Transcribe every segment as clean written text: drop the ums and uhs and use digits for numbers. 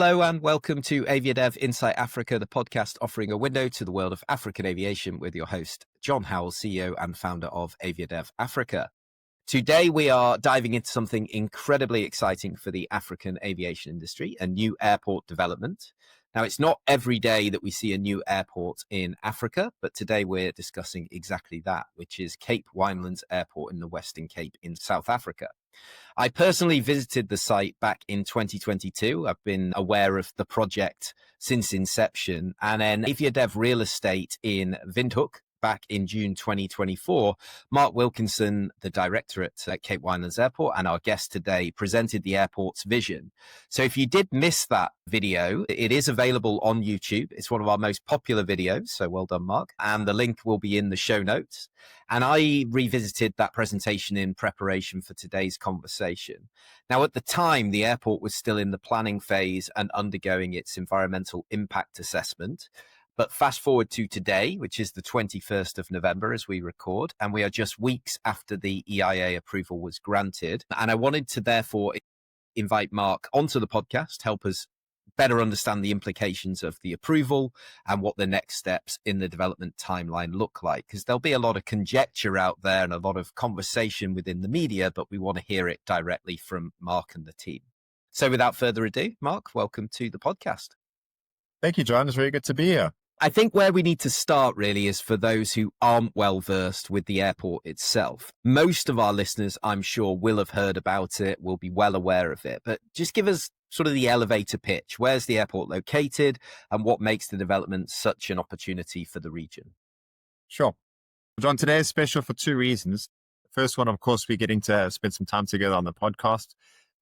Hello and welcome to AviaDev Insight Africa, the podcast offering a window to the world of African aviation with your host, John Howell, CEO and founder of AviaDev Africa. Today, we are diving into something incredibly exciting for the African aviation industry, a new airport development. Now, it's not every day that we see a new airport in Africa, but today we're discussing exactly that, which is Cape Winelands Airport in the Western Cape in South Africa. I personally visited the site back in 2022. I've been aware of the project since inception. And then AviaDev Real Estate in Windhoek back in June 2024, Mark Wilkinson, the director at Cape Winelands Airport and our guest today, presented the airport's vision. So if you did miss that video, it is available on YouTube. It's one of our most popular videos. So well done, Mark. And the link will be in the show notes. And I revisited that presentation in preparation for today's conversation. Now, at the time, the airport was still in the planning phase and undergoing its environmental impact assessment. But fast forward to today, which is the 21st of November as we record, and we are just weeks after the EIA approval was granted. And I wanted to therefore invite Mark onto the podcast, help us better understand the implications of the approval and what the next steps in the development timeline look like, because there'll be a lot of conjecture out there and a lot of conversation within the media, but we want to hear it directly from Mark and the team. So without further ado, Mark, welcome to the podcast. Thank you, John. It's very good to be here. I think where we need to start really is for those who aren't well versed with the airport itself. Most of our listeners, I'm sure, will have heard about it, will be well aware of it, but just give us sort of the elevator pitch. Where's the airport located and what makes the development such an opportunity for the region? Sure. John, today is special for two reasons. First one, of course, we're getting to spend some time together on the podcast.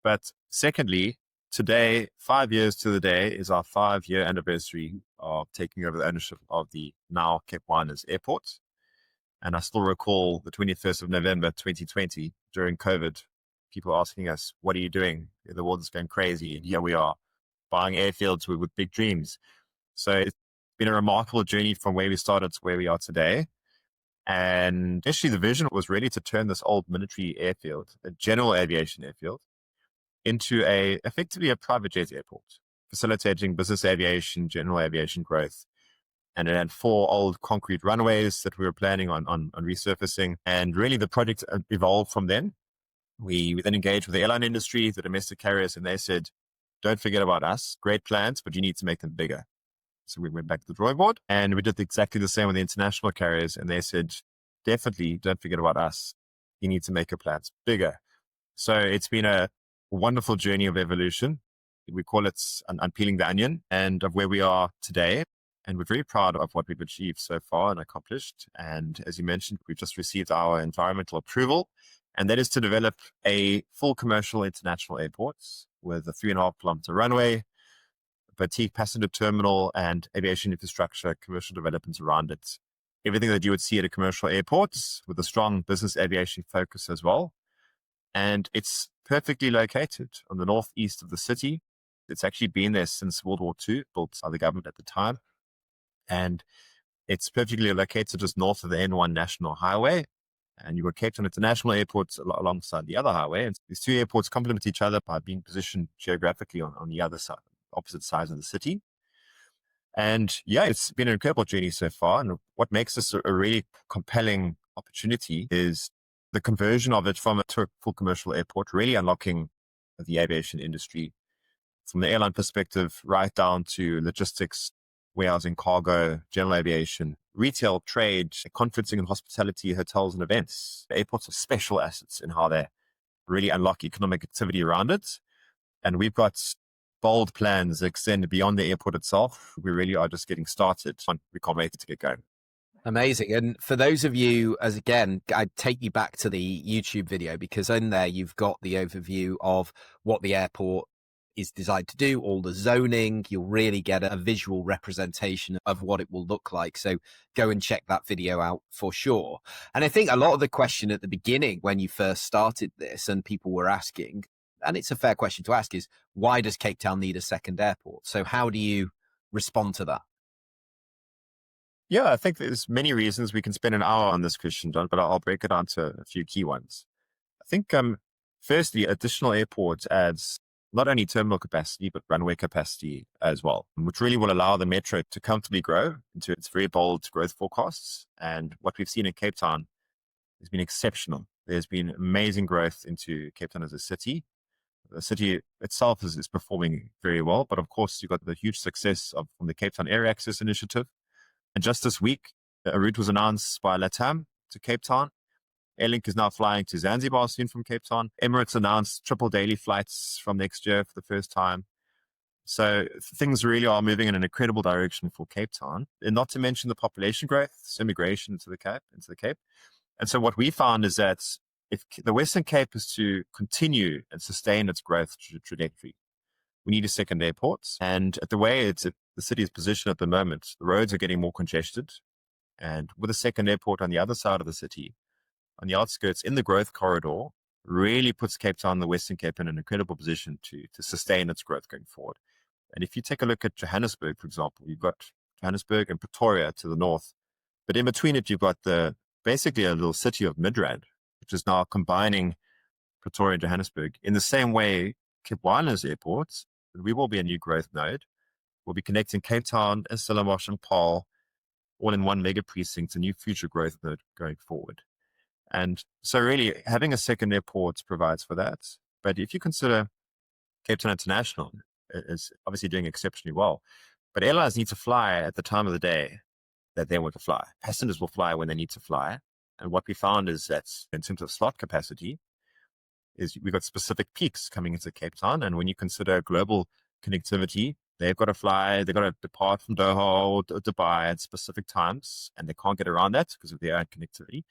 But secondly, today, 5 years to the day, is our 5-year anniversary of taking over the ownership of the now Cape Winelands Airport. And I still recall the 21st of November, 2020, during COVID, people asking us, what are you doing? The world is going crazy. And here we are buying airfields with big dreams. So it's been a remarkable journey from where we started to where we are today. And actually the vision was really to turn this old military airfield, a general aviation airfield, into effectively a private jet airport, facilitating business aviation, general aviation growth. And it had 4 old concrete runways that we were planning on resurfacing. And really the project evolved from then. We then engaged with the airline industry, the domestic carriers, and they said, don't forget about us. Great plans, but you need to make them bigger. So we went back to the drawing board and we did exactly the same with the international carriers. And they said, definitely don't forget about us. You need to make your plans bigger. So it's been a wonderful journey of evolution. We call it unpeeling the onion and of where we are today. And we're very proud of what we've achieved so far and accomplished. And as you mentioned, we've just received our environmental approval, and that is to develop a full commercial international airport with a 3.5-kilometer runway, boutique passenger terminal and aviation infrastructure, commercial developments around it. Everything that you would see at a commercial airport with a strong business aviation focus as well. And it's perfectly located on the northeast of the city. It's actually been there since World War II, built by the government at the time. And it's perfectly located just north of the N1 National Highway. And you've got Cape Town International Airport alongside the other highway. And these two airports complement each other by being positioned geographically on the other side, opposite sides of the city. And yeah, it's been an incredible journey so far. And what makes this a really compelling opportunity is the conversion of it from to a full commercial airport, really unlocking the aviation industry from the airline perspective, right down to logistics, warehousing, cargo, general aviation, retail, trade, conferencing and hospitality, hotels and events. The airports are special assets in how they really unlock economic activity around it. And we've got bold plans that extend beyond the airport itself. We really are just getting started. We can't wait to get going. Amazing. And for those of you, as again, I'd take you back to the YouTube video, because in there you've got the overview of what the airport is designed to do, all the zoning. You'll really get a visual representation of what it will look like. So go and check that video out for sure. And I think a lot of the question at the beginning when you first started this and people were asking, and it's a fair question to ask, is why does Cape Town need a second airport? So how do you respond to that? Yeah, I think there's many reasons. We can spend an hour on this question, John, but I'll break it down to a few key ones. I think, firstly, additional airports adds not only terminal capacity, but runway capacity as well, which really will allow the metro to comfortably grow into its very bold growth forecasts. And what we've seen in Cape Town has been exceptional. There's been amazing growth into Cape Town as a city. The city itself is performing very well, but of course, you've got the huge success from the Cape Town Air Access Initiative. And just this week, a route was announced by LATAM to Cape Town. Airlink is now flying to Zanzibar soon from Cape Town. Emirates announced triple daily flights from next year for the first time. So things really are moving in an incredible direction for Cape Town, and not to mention the population growth, immigration into the Cape. And so what we found is that if the Western Cape is to continue and sustain its growth trajectory, we need a second airport. And the way the city is positioned at the moment, the roads are getting more congested. And with a second airport on the other side of the city, on the outskirts in the growth corridor, really puts Cape Town, the Western Cape, in an incredible position to sustain its growth going forward. And if you take a look at Johannesburg, for example, you've got Johannesburg and Pretoria to the north, but in between it, you've got basically a little city of Midrand, which is now combining Pretoria and Johannesburg. In the same way, Cape Winelands Airport, we will be a new growth node. We'll be connecting Cape Town, Stellenbosch, and Paarl, all in one mega precinct, a new future growth node going forward. And so really having a second airport provides for that. But if you consider Cape Town International is obviously doing exceptionally well, but airlines need to fly at the time of the day that they want to fly. Passengers will fly when they need to fly. And what we found is that in terms of slot capacity, is we've got specific peaks coming into Cape Town. And when you consider global connectivity, they've got to fly, they've got to depart from Doha or Dubai at specific times, and they can't get around that because of their own connectivity.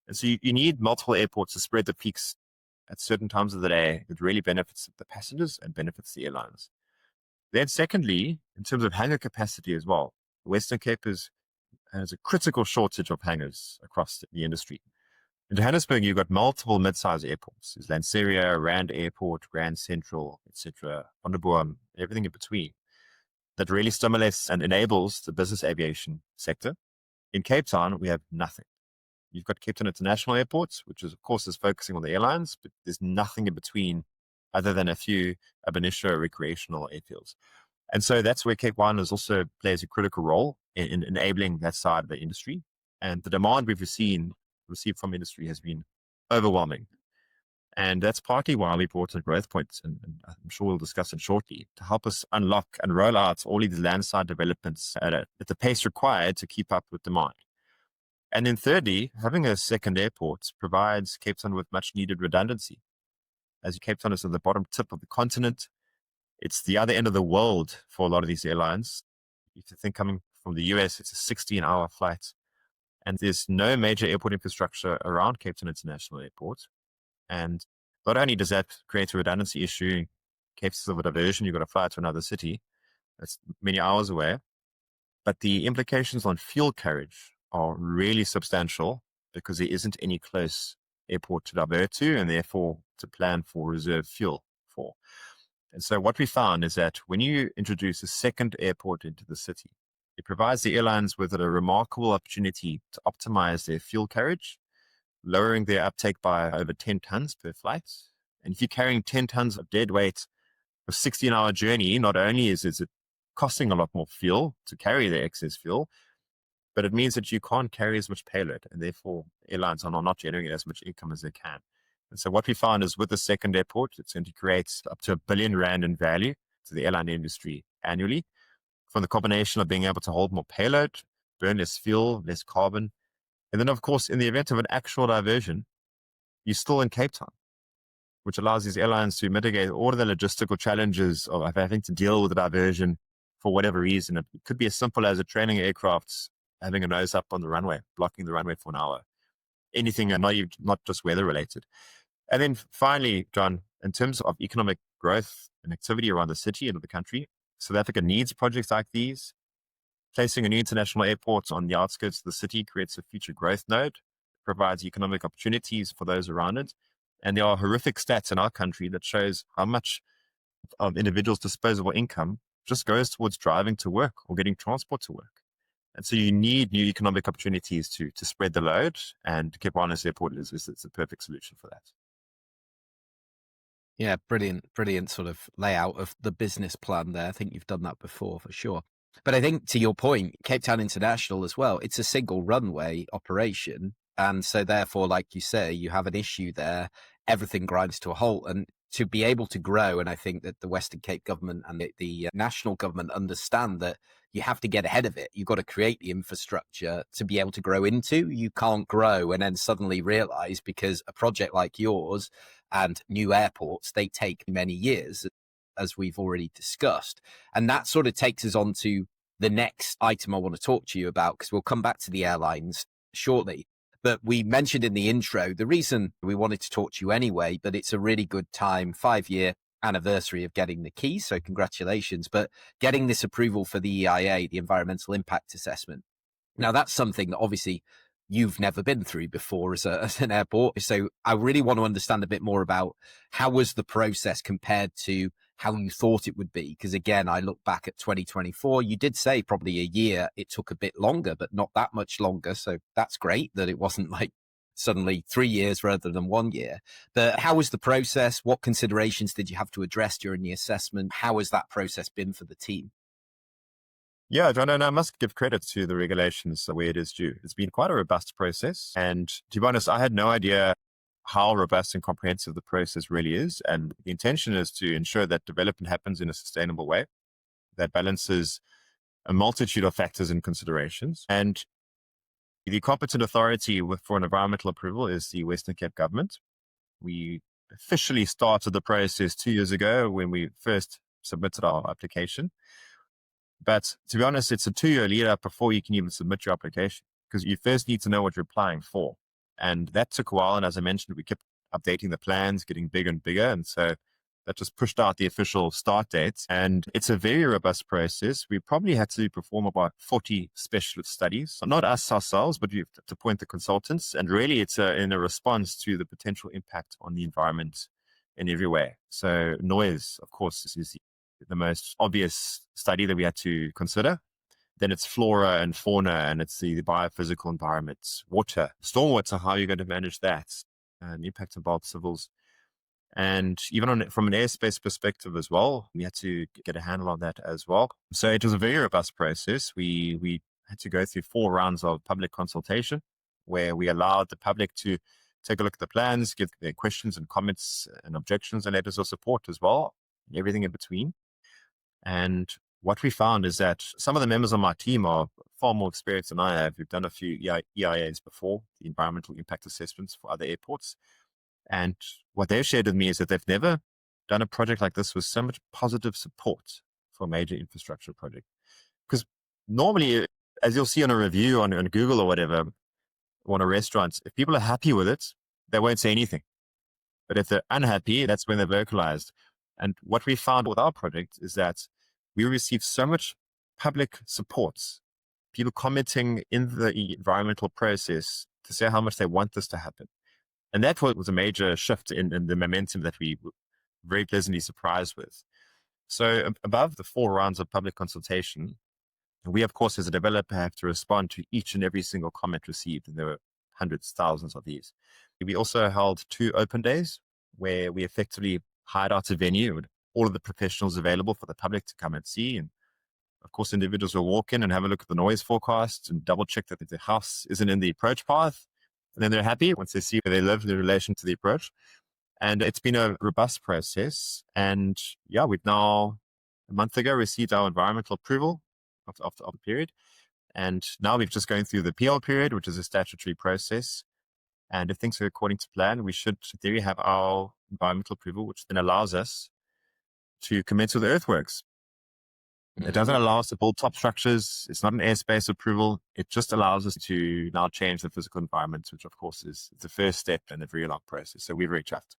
And so you need multiple airports to spread the peaks at certain times of the day. It really benefits the passengers and benefits the airlines. Then secondly, in terms of hangar capacity as well, the Western Cape has a critical shortage of hangars across the industry. In Johannesburg, you've got multiple mid-sized airports. There's Lanseria, Rand Airport, Grand Central, etc., Onderboom, everything in between, that really stimulates and enables the business aviation sector. In Cape Town, we have nothing. You've got Cape Town International Airport, which is, of course, is focusing on the airlines, but there's nothing in between other than a few ab initio recreational airfields. And so that's where Cape Winelands also plays a critical role in enabling that side of the industry. And the demand we've received from industry has been overwhelming. And that's partly why we brought in Growthpoint, and I'm sure we'll discuss it shortly, to help us unlock and roll out all of these landside developments at the pace required to keep up with demand. And then thirdly, having a second airport provides Cape Town with much needed redundancy. As Cape Town is at the bottom tip of the continent, it's the other end of the world for a lot of these airlines. If you think coming from the US, it's a 16-hour flight. And there's no major airport infrastructure around Cape Town International Airport. And not only does that create a redundancy issue, in cases of a diversion, you've got to fly to another city that's many hours away. But the implications on fuel carriage are really substantial because there isn't any close airport to divert to, and therefore to plan for reserve fuel for. And so what we found is that when you introduce a second airport into the city, it provides the airlines with a remarkable opportunity to optimize their fuel carriage, lowering their uptake by over 10 tons per flight. And if you're carrying 10 tons of dead weight for a 16-hour journey, not only is it costing a lot more fuel to carry the excess fuel, but it means that you can't carry as much payload, and therefore airlines are not generating as much income as they can. And so what we found is with the second airport, it's going to create up to R1 billion in value to the airline industry annually from the combination of being able to hold more payload, burn less fuel, less carbon. And then, of course, in the event of an actual diversion, you're still in Cape Town, which allows these airlines to mitigate all of the logistical challenges of having to deal with the diversion for whatever reason. It could be as simple as a training aircraft having a nose up on the runway, blocking the runway for an hour, anything, and not just weather related. And then finally, John, in terms of economic growth and activity around the city and the country, South Africa needs projects like these. Placing a new international airport on the outskirts of the city creates a future growth node, provides economic opportunities for those around it. And there are horrific stats in our country that shows how much of individuals' disposable income just goes towards driving to work or getting transport to work. And so you need new economic opportunities to spread the load, and Cape Winelands Airport is the perfect solution for that. Yeah, brilliant sort of layout of the business plan there. I think you've done that before for sure. But I think to your point, Cape Town International as well, it's a single runway operation. And so therefore, like you say, you have an issue there, everything grinds to a halt. And to be able to grow, and I think that the Western Cape government and the national government understand that you have to get ahead of it. You've got to create the infrastructure to be able to grow into. You can't grow and then suddenly realize, because a project like yours and new airports, they take many years, as we've already discussed. And that sort of takes us on to the next item I want to talk to you about, because we'll come back to the airlines shortly. But we mentioned in the intro, the reason we wanted to talk to you anyway, but it's a really good time, 5-year anniversary of getting the key. So congratulations. But getting this approval for the EIA, the environmental impact assessment. Now, that's something that obviously you've never been through before as an airport. So I really want to understand a bit more about how was the process compared to how you thought it would be? Because again, I look back at 2024, you did say probably a year, it took a bit longer, but not that much longer. So that's great that it wasn't like suddenly 3 years rather than 1 year. But how was the process? What considerations did you have to address during the assessment? How has that process been for the team? Yeah, John, and I must give credit to the regulations the way it is due. It's been quite a robust process. And to be honest, I had no idea how robust and comprehensive the process really is. And the intention is to ensure that development happens in a sustainable way that balances a multitude of factors and considerations. And the competent authority for an environmental approval is the Western Cape government. We officially started the process 2 years ago when we first submitted our application. But to be honest, it's a 2-year lead up before you can even submit your application, because you first need to know what you're applying for. And that took a while. And as I mentioned, we kept updating the plans, getting bigger and bigger. And so that just pushed out the official start date. And it's a very robust process. We probably had to perform about 40 specialist studies, so not us ourselves, but we have to appoint the consultants. And really, it's in a response to the potential impact on the environment in every way. So noise, of course, is the most obvious study that we had to consider. Then it's flora and fauna, and it's the biophysical environment, water, stormwater, how you're going to manage that, and the impact of bulk civils. And even from an airspace perspective as well, we had to get a handle on that as well. So it was a very robust process. We had to go through 4 rounds of public consultation, where we allowed the public to take a look at the plans, give their questions and comments and objections and letters of support as well, and everything in between. And what we found is that some of the members on my team are far more experienced than I have. We've done a few EIAs before, the environmental impact assessments for other airports. And what they've shared with me is that they've never done a project like this with so much positive support for a major infrastructure project. Because normally, as you'll see on a review on Google or whatever, or on a restaurant, if people are happy with it, they won't say anything. But if they're unhappy, that's when they're vocalized. And what we found with our project is that we received so much public support, people commenting in the environmental process to say how much they want this to happen. And that was a major shift in the momentum that we were very pleasantly surprised with. So above the 4 rounds of public consultation, we, of course, as a developer, have to respond to each and every single comment received. And there were hundreds, thousands of these. We also held 2 open days where we effectively hired out a venue with all of the professionals available for the public to come and see. And of course, individuals will walk in and have a look at the noise forecast and double check that the house isn't in the approach path. And then they're happy once they see where they live in relation to the approach. And it's been a robust process. And yeah, we've now, a month ago, received our environmental approval of the period. And now we're just going through the PL period, which is a statutory process. And if things are according to plan, we should, in theory, have our environmental approval, which then allows us to commence with earthworks. It doesn't allow us to build top structures. It's not an airspace approval. It just allows us to now change the physical environment, which of course is the first step in a very long process. So we're very chuffed.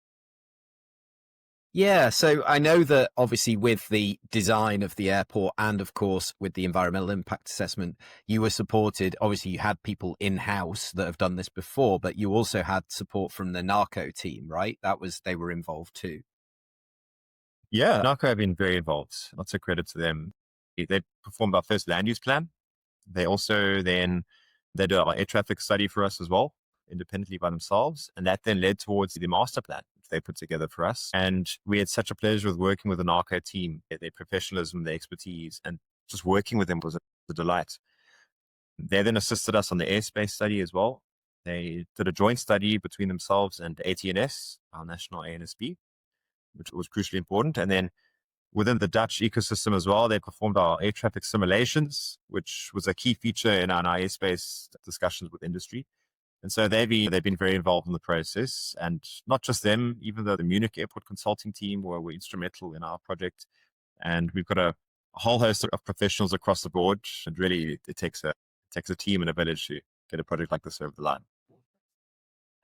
Yeah, so I know that obviously with the design of the airport and of course with the environmental impact assessment, you were supported. Obviously you had people in-house that have done this before, but you also had support from the NACO team, right? They were involved too. Yeah, NACO have been very involved. Lots of credit to them. They performed our first land use plan. They also then, they did our air traffic study for us as well, independently by themselves. And that then led towards the master plan. they put together for us. And we had such a pleasure with working with the NACO team, their professionalism, their expertise, and just working with them was a delight. They then assisted us on the airspace study as well. They did a joint study between themselves and ATNS, our national ANSB, which was crucially important. And then within the Dutch ecosystem as well, they performed our air traffic simulations, which was a key feature in our airspace discussions with industry. And so they've been very involved in the process. And not just them, even though the Munich airport consulting team were instrumental in our project. And we've got a whole host of professionals across the board. And really, it takes a team and a village to get a project like this over the line.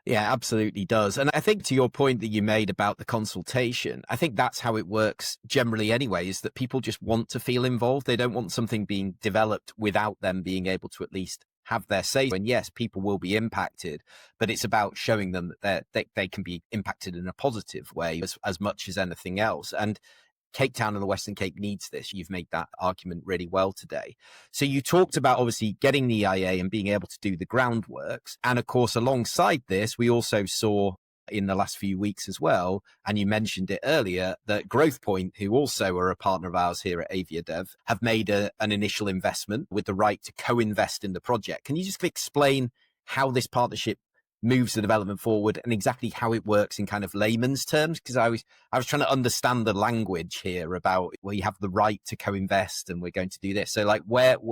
Yeah, absolutely does. And I think to your point that you made about the consultation, I think that's how it works generally anyway, is that people just want to feel involved. They don't want something being developed without them being able to at least have their say. And yes, people will be impacted, but it's about showing them that they can be impacted in a positive way as much as anything else. And Cape Town and the Western Cape needs this. You've made that argument really well today. So you talked about obviously getting the EIA and being able to do the groundworks. And of course, alongside this, we also saw in the last few weeks as well, and you mentioned it earlier, that Growthpoint, who also are a partner of ours here at AviaDev, have made an initial investment with the right to co-invest in the project. Can you just explain how this partnership moves the development forward and exactly how it works in kind of layman's terms? Because I was trying to understand the language here about, well, you have the right to co-invest and we're going to do this. So like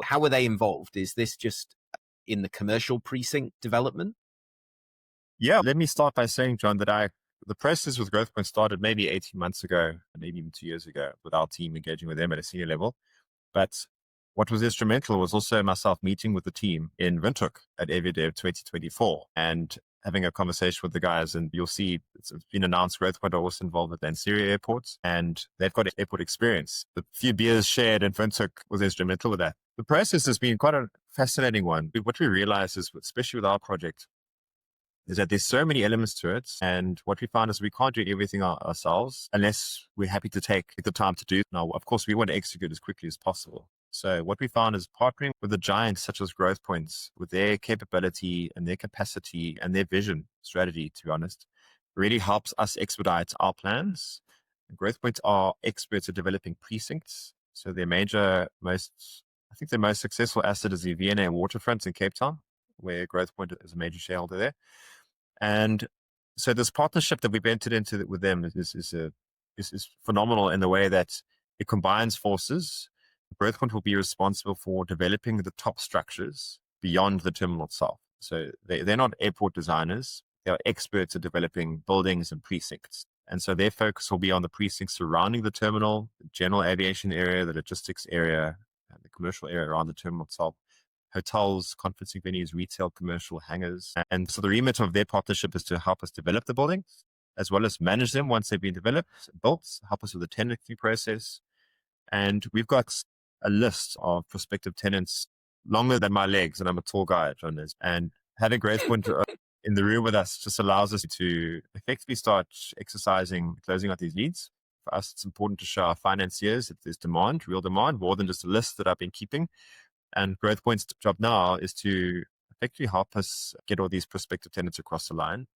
how are they involved? Is this just in the commercial precinct development? Yeah, let me start by saying, John, that the process with Growthpoint started maybe 18 months ago, maybe even 2 years ago, with our team engaging with them at a senior level. But what was instrumental was also myself meeting with the team in Windhoek at AviaDev 2024 and having a conversation with the guys. And you'll see it's been announced Growthpoint are also involved with Lanseria airports, and they've got airport experience. The few beers shared in Windhoek was instrumental with that. The process has been quite a fascinating one. What we realized is, especially with our project, is that there's so many elements to it. And what we found is we can't do everything ourselves unless we're happy to take the time to do it. Now, of course, we want to execute as quickly as possible. So what we found is partnering with the giants such as Growthpoints with their capability and their capacity and their vision strategy, to be honest, really helps us expedite our plans. Growthpoints are experts at developing precincts. So their most successful asset is the V&A waterfront in Cape Town, where Growthpoint is a major shareholder there. And so this partnership that we've entered into with them is phenomenal in the way that it combines forces. Growthpoint will be responsible for developing the top structures beyond the terminal itself. So they're not airport designers. They are experts at developing buildings and precincts. And so their focus will be on the precincts surrounding the terminal, the general aviation area, the logistics area, and the commercial area around the terminal itself, hotels, conferencing venues, retail, commercial, hangars. And so the remit of their partnership is to help us develop the buildings, as well as manage them once they've been built, help us with the tenancy process. And we've got a list of prospective tenants longer than my legs, and I'm a tall guy, John is. And having Growthpoint in the room with us just allows us to effectively start exercising, closing out these leads. For us, it's important to show our financiers that there's demand, real demand, more than just a list that I've been keeping. And Growthpoint's job now is to effectively help us get all these prospective tenants across the line.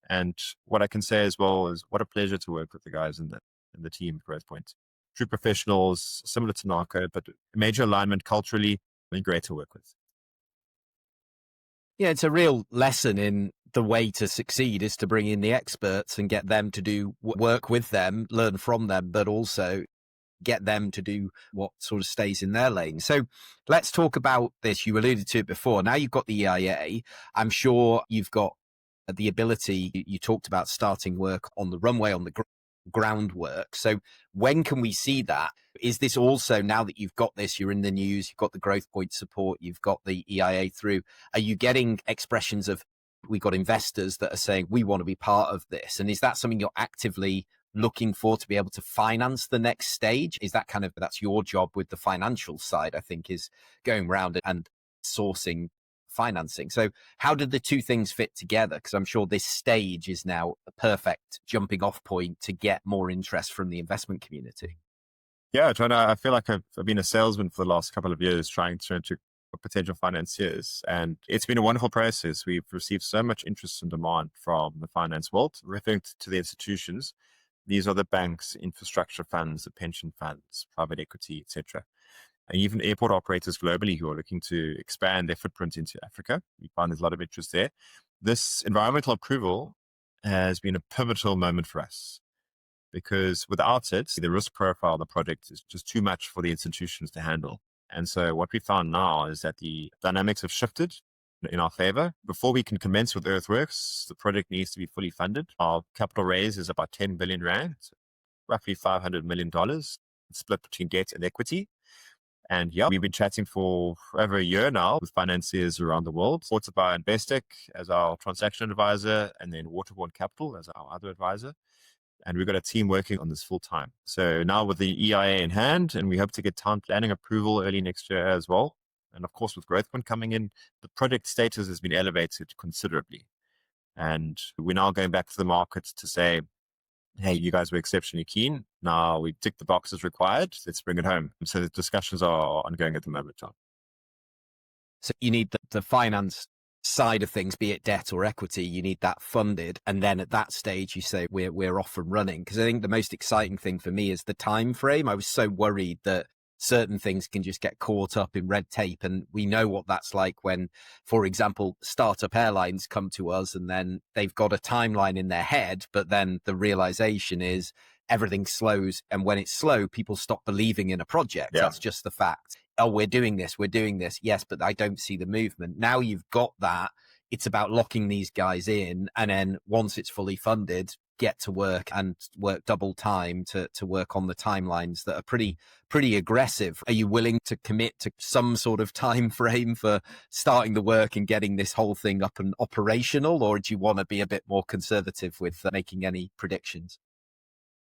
And what I can say as well is what a pleasure to work with the guys in the team at Growthpoint. True professionals, similar to NACO, but major alignment culturally, and great to work with. Yeah, it's a real lesson in the way to succeed is to bring in the experts and get them to do work with them, learn from them, but also get them to do what sort of stays in their lane. So let's talk about this. You alluded to it before. Now you've got the EIA. I'm sure you've got the ability. You talked about starting work on the runway, on the groundwork. So when can we see that? Is this also, now that you've got this, you're in the news, you've got the Growthpoint support, you've got the EIA through, are you getting expressions of, we've got investors that are saying, we want to be part of this? And is that something you're actively looking for to be able to finance the next stage? Is that that's your job with the financial side, I think, is going around and sourcing financing. So how did the two things fit together? Because I'm sure this stage is now a perfect jumping off point to get more interest from the investment community. Yeah, John, I feel like I've been a salesman for the last couple of years trying to potential financiers. And it's been a wonderful process. We've received so much interest and demand from the finance world. Referring to the institutions, these are the banks, infrastructure funds, the pension funds, private equity, etc. And even airport operators globally who are looking to expand their footprint into Africa. We find there's a lot of interest there. This environmental approval has been a pivotal moment for us, because without it, the risk profile of the project is just too much for the institutions to handle. And so what we found now is that the dynamics have shifted in our favor. Before we can commence with earthworks, the project needs to be fully funded. Our capital raise is about 10 billion rand, roughly $500 million, split between debt and equity. And yeah, we've been chatting for over a year now with financiers around the world, supported by Investec as our transaction advisor, and then Waterborne Capital as our other advisor. And we've got a team working on this full time. So now with the EIA in hand, and we hope to get town planning approval early next year as well. And of course, with Growthpoint coming in, the project status has been elevated considerably. And we're now going back to the market to say, hey, you guys were exceptionally keen. Now we tick the boxes required. Let's bring it home. So the discussions are ongoing at the moment, John. So you need the finance side of things, be it debt or equity, you need that funded. And then at that stage, you say we're off and running. Because I think the most exciting thing for me is the time frame. I was so worried that certain things can just get caught up in red tape. And we know what that's like when, for example, startup airlines come to us and then they've got a timeline in their head, but then the realization is everything slows. And when it's slow, people stop believing in a project. Yeah. That's just the fact. Oh, we're doing this. Yes, but I don't see the movement. Now you've got that. It's about locking these guys in. And then once it's fully funded, get to work and work double time to work on the timelines that are pretty aggressive. Are you willing to commit to some sort of time frame for starting the work and getting this whole thing up and operational? Or do you want to be a bit more conservative with making any predictions?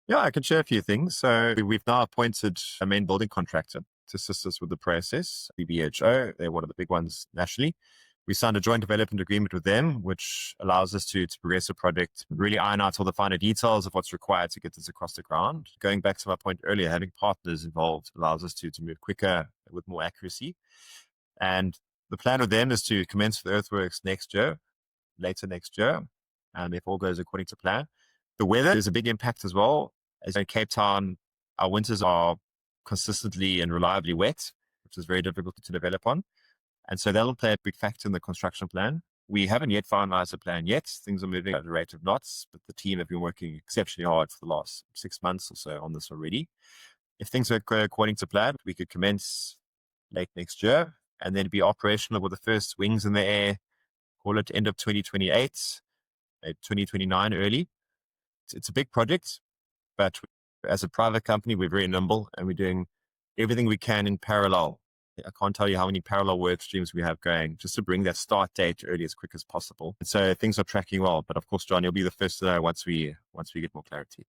Yeah, I can share a few things. So we've now appointed a main building contractor to assist us with the process, BBHO. They're one of the big ones nationally. We signed a joint development agreement with them, which allows us to progress the project, really iron out all the finer details of what's required to get this across the ground. Going back to my point earlier, having partners involved allows us to move quicker with more accuracy. And the plan with them is to commence with earthworks later next year, and if all goes according to plan. The weather is a big impact as well. As in Cape Town, our winters are consistently and reliably wet, which is very difficult to develop on. And so that'll play a big factor in the construction plan. We haven't yet finalized the plan yet. Things are moving at a rate of knots, but the team have been working exceptionally hard for the last 6 months or so on this already. If things go according to plan, we could commence late next year and then be operational with the first wings in the air, call it end of 2028, 2029 early. It's a big project, but as a private company, we're very nimble and we're doing everything we can in parallel. I can't tell you how many parallel work streams we have going just to bring that start date early as quick as possible. And so things are tracking well. But of course, John, you'll be the first to know once we get more clarity.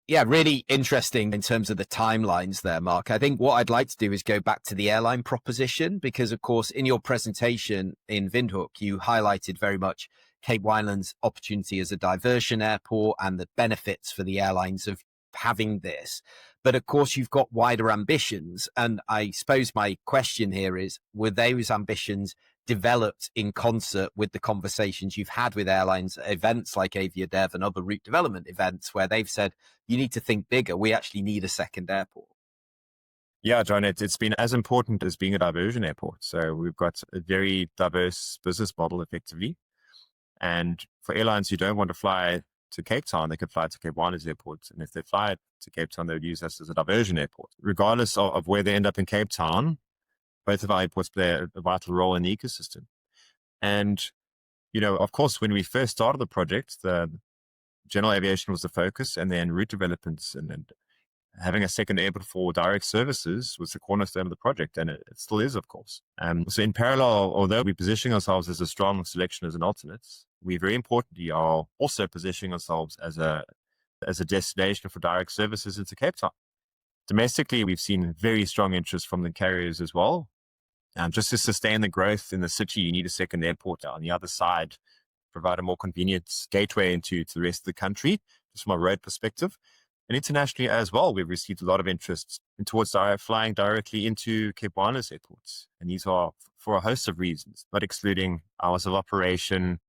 Yeah, really interesting in terms of the timelines there, Mark. I think what I'd like to do is go back to the airline proposition, because of course, in your presentation in Windhoek, you highlighted very much Cape Winelands' opportunity as a diversion airport and the benefits for the airlines of having this. But of course, you've got wider ambitions. And I suppose my question here is, were those ambitions developed in concert with the conversations you've had with airlines at events like AviaDev and other route development events where they've said, you need to think bigger. We actually need a second airport. Yeah, John, it's been as important as being a diversion airport. So we've got a very diverse business model effectively. And for airlines who don't want to fly to Cape Town, they could fly to Cape Winelands Airport. And if they fly to Cape Town, they would use us as a diversion airport. Regardless of where they end up in Cape Town, both of our airports play a vital role in the ecosystem. And, of course, when we first started the project, the general aviation was the focus, and then route developments and having a second airport for direct services was the cornerstone of the project, and it still is, of course. So in parallel, although we're positioning ourselves as a strong selection as an alternate, we very importantly are also positioning ourselves as a destination for direct services into Cape Town. Domestically, we've seen very strong interest from the carriers as well. Just to sustain the growth in the city, you need a second airport on the other side, provide a more convenient gateway into the rest of the country, just from a road perspective. And internationally as well, we've received a lot of interest towards flying directly into Cape Winelands Airport. And these are for a host of reasons, not excluding hours of operation,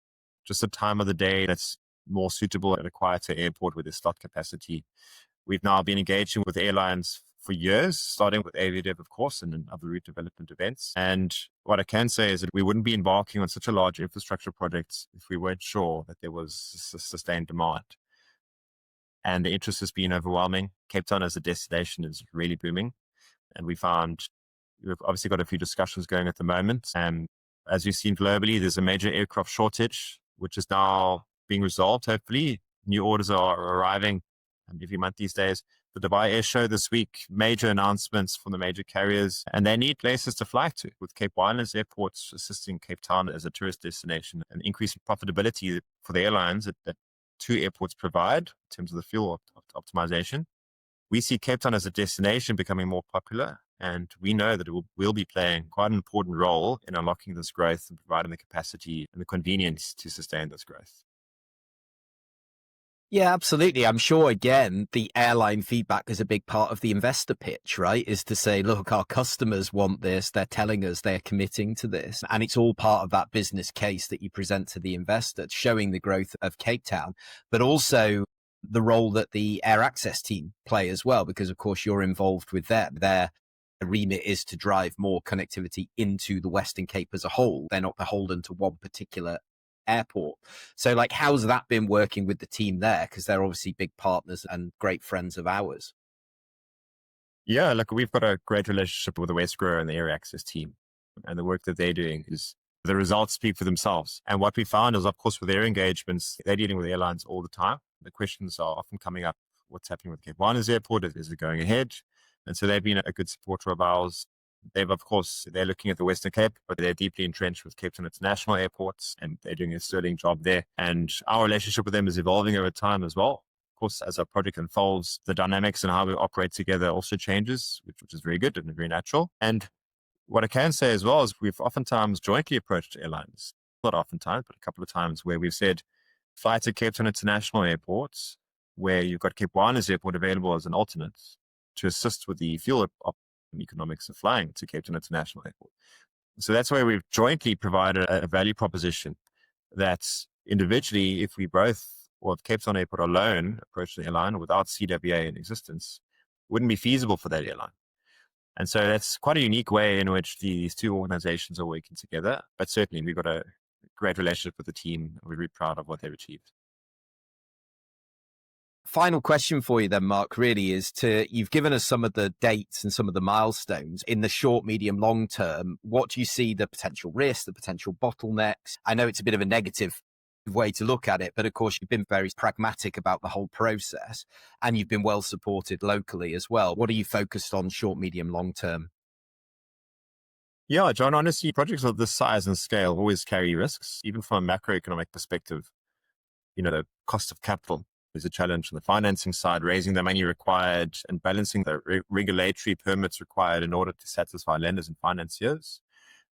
just the time of the day that's more suitable at a quieter airport with a slot capacity. We've now been engaging with airlines for years, starting with Aviadev, of course, and in other route development events. And what I can say is that we wouldn't be embarking on such a large infrastructure project if we weren't sure that there was sustained demand. And the interest has been overwhelming. Cape Town as a destination is really booming. And we've obviously got a few discussions going at the moment. And as you've seen globally, there's a major aircraft shortage, which is now being resolved, hopefully. New orders are arriving every month these days. The Dubai Air Show this week, major announcements from the major carriers, and they need places to fly to, with Cape Winelands Airport assisting Cape Town as a tourist destination and increasing profitability for the airlines that two airports provide in terms of the fuel optimization. We see Cape Town as a destination becoming more popular, and we know that it will be playing quite an important role in unlocking this growth and providing the capacity and the convenience to sustain this growth. Yeah, absolutely. I'm sure, again, the airline feedback is a big part of the investor pitch, right? Is to say, look, our customers want this. They're telling us they're committing to this. And it's all part of that business case that you present to the investor, showing the growth of Cape Town, but also the role that the air access team play as well, because of course you're involved with them. Their remit is to drive more connectivity into the Western Cape as a whole. They're not beholden to one particular airport. So like, how's that been working with the team there? Because they're obviously big partners and great friends of ours. Yeah, look, we've got a great relationship with the West Grower and the air access team. And the work that they're doing is the results speak for themselves. And what we found is, of course, with their engagements, they're dealing with airlines all the time. The questions are often coming up, what's happening with Cape Winelands Airport? Is it going ahead? And so they've been a good supporter of ours. They're looking at the Western Cape, but they're deeply entrenched with Cape Town International Airports, and they're doing a sterling job there. And our relationship with them is evolving over time as well. Of course, as our project unfolds, the dynamics and how we operate together also changes, which is very good and very natural. And what I can say as well is we've oftentimes jointly approached airlines, not oftentimes, but a couple of times where we've said, fly to Cape Town International Airports, where you've got Cape Winelands Airport available as an alternate to assist with the fuel economics of flying to Cape Town International Airport. So that's where we've jointly provided a value proposition that individually, if we both, or if Cape Town Airport alone approached the airline without CWA in existence, wouldn't be feasible for that airline. And so that's quite a unique way in which these two organizations are working together. But certainly we've got a great relationship with the team. We're really proud of what they've achieved. Final question for you then, Mark, really is you've given us some of the dates and some of the milestones in the short, medium, long term. What do you see the potential risks, the potential bottlenecks? I know it's a bit of a negative way to look at it, but of course you've been very pragmatic about the whole process and you've been well supported locally as well. What are you focused on short, medium, long term? Yeah, John, honestly, projects of this size and scale always carry risks, even from a macroeconomic perspective. The cost of capital is a challenge on the financing side, raising the money required and balancing the regulatory permits required in order to satisfy lenders and financiers.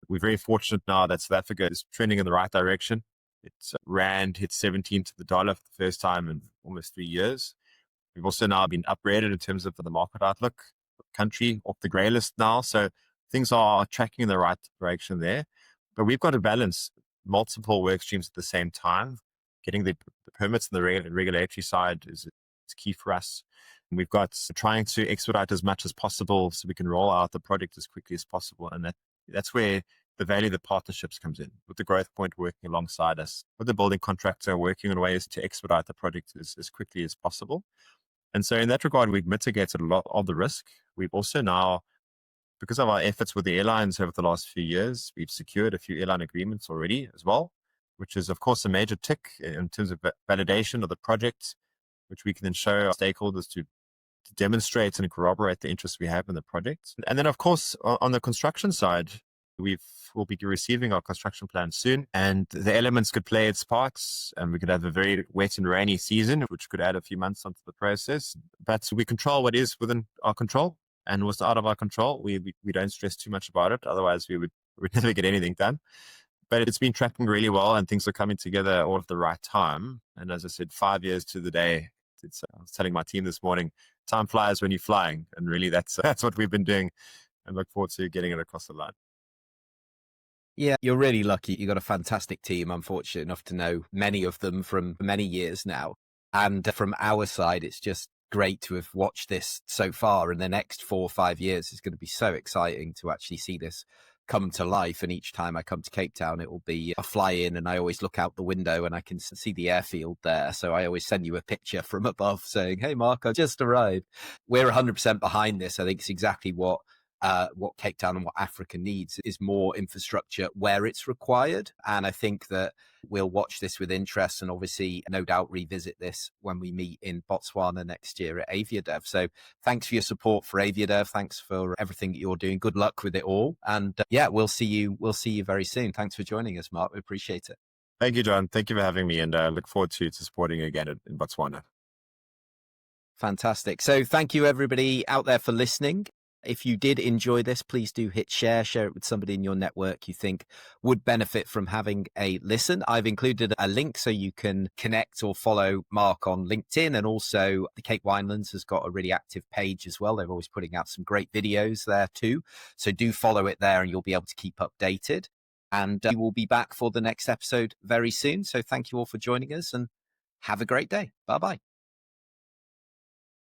We're very fortunate now that South Africa is trending in the right direction. Its rand hit 17 to the dollar for the first time in almost 3 years. We've also now been upgraded in terms of the market outlook, the country off the grey list now. So things are tracking in the right direction there. But we've got to balance multiple work streams at the same time. Getting the permits and the regulatory side is key for us. And we've got trying to expedite as much as possible so we can roll out the project as quickly as possible. And that's where the value of the partnerships comes in, with the Growthpoint working alongside us, with the building contractor working on ways to expedite the project as quickly as possible. And so in that regard, we've mitigated a lot of the risk. We've also now, because of our efforts with the airlines over the last few years, we've secured a few airline agreements already as well, which is, of course, a major tick in terms of validation of the project, which we can then show our stakeholders to demonstrate and corroborate the interest we have in the project. And then, of course, on the construction side, we'll be receiving our construction plan soon, and the elements could play its parts, and we could have a very wet and rainy season, which could add a few months onto the process. But we control what is within our control, and what's out of our control, we don't stress too much about it. Otherwise, we'd never get anything done. But it's been tracking really well, and things are coming together all at the right time. And as I said, 5 years to the day, I was telling my team this morning, time flies when you're flying. And really that's what we've been doing, and look forward to getting it across the line. Yeah, you're really lucky. You've got a fantastic team. I'm fortunate enough to know many of them from many years now. And from our side, it's just great to have watched this so far. And the next 4 or 5 years is going to be so exciting to actually see this come to life. And each time I come to Cape Town, it will be a fly in, and I always look out the window and I can see the airfield there. So I always send you a picture from above saying, "Hey, Mark, I just arrived." We're 100% behind this. I think it's exactly what Cape Town and what Africa needs is more infrastructure where it's required. And I think that we'll watch this with interest, and obviously no doubt revisit this when we meet in Botswana next year at AviaDev. So thanks for your support for AviaDev. Thanks for everything that you're doing. Good luck with it all. And yeah, we'll see you very soon. Thanks for joining us, Mark. We appreciate it. Thank you, John. Thank you for having me, and look forward to supporting you again in Botswana. Fantastic. So thank you everybody out there for listening. If you did enjoy this, please do hit share it with somebody in your network you think would benefit from having a listen. I've included a link so you can connect or follow Mark on LinkedIn, and also the Cape Winelands has got a really active page as well. They're always putting out some great videos there too. So do follow it there and you'll be able to keep updated. And we will be back for the next episode very soon. So thank you all for joining us and have a great day. Bye-bye.